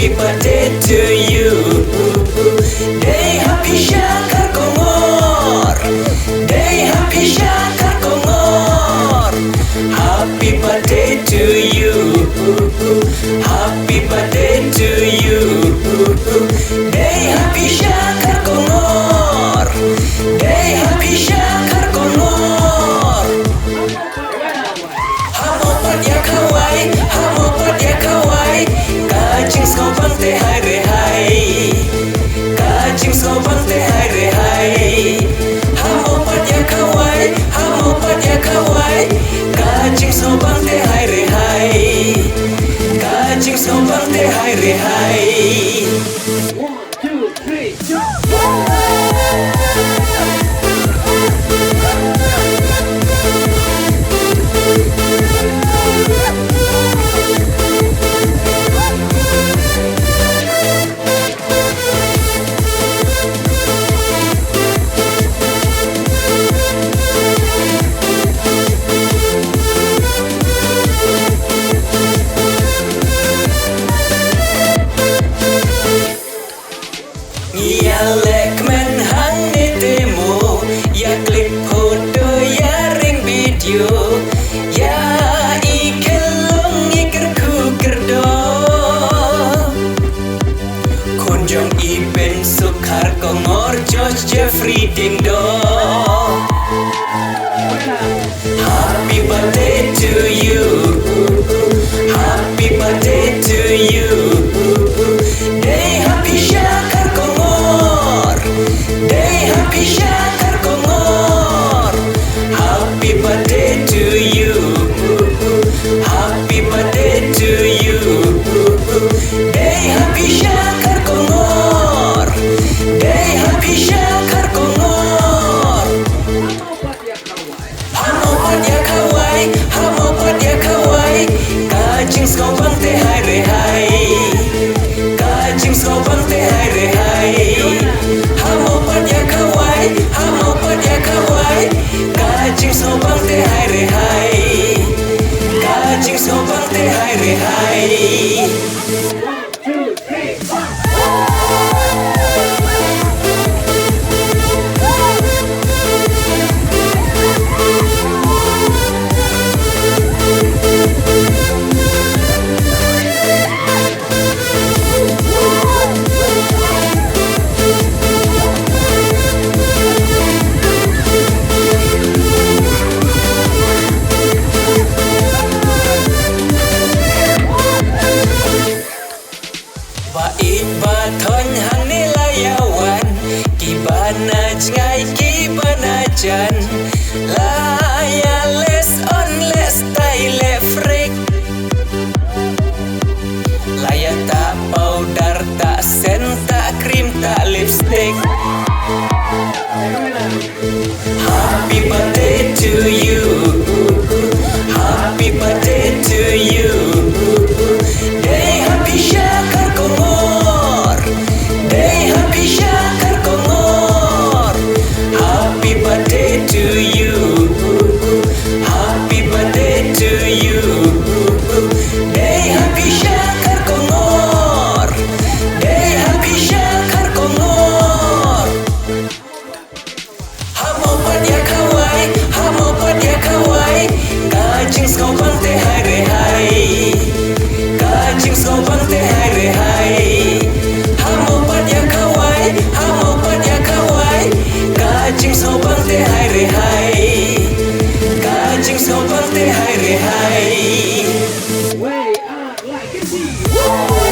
Happy birthday to you. Day happy syakar kongor. Day happy syakar kongor. Happy birthday to you. Happy birthday to you. Day happy syakar kongor. Day happy syakar kongor. Hamopot ya kawai, hamopot ya kawai. Kajing skopang te hai re hai. Kajing skopang te hai re hai. Hamopot ya kawai, hamopot ya kawai. Kajing skopang te hai re hai. Kajing skopang te hai re hai. 1, 2, 3, jump! Ya lek men hang ni demo. Ya klip foto ya ring video. Ya ikelong ikerku kerdo. Kunjung iben sukar kongor Josh Jeffrey ding dong. Happy birthday to you. Happy birthday to you. Day happy syakar kongor. Day happy syakar kongor. Happy birthday to you. Happy birthday to you. Day happy syakar kongor. Day happy syakar kongor. Hamopot ya kawai, hamopot ya kawai. Kajing skopang te hai re hai. Kajing skopang te hai re hai. Hamopot ya kawai, hamopot ya kawai. Kajing skopang te hai re hai. Kajing skopang te hai re hai. 1, 2, 3, Bait baton hang nilayawan. Kibana jengai kibana jan. Laya les on les tai le freak. Laya tak powder tak sen tak krim tak lipstick. Happy birthday to you. Happy birthday to you. Day happy syakar kongor. Day happy syakar kongor. Happy birthday to you. Happy birthday to you. Day happy syakar kongor. Day happy syakar kongor. Hamopot ya kawai, hamopot ya kawai. Kajing skopang te hai re hai. Kajing skopang te hai re hai. Hamopot ya kawai, hamopot ya kawai. Kajing skopang te hai re hai. Kajing skopang te hai re hai. way out like a G.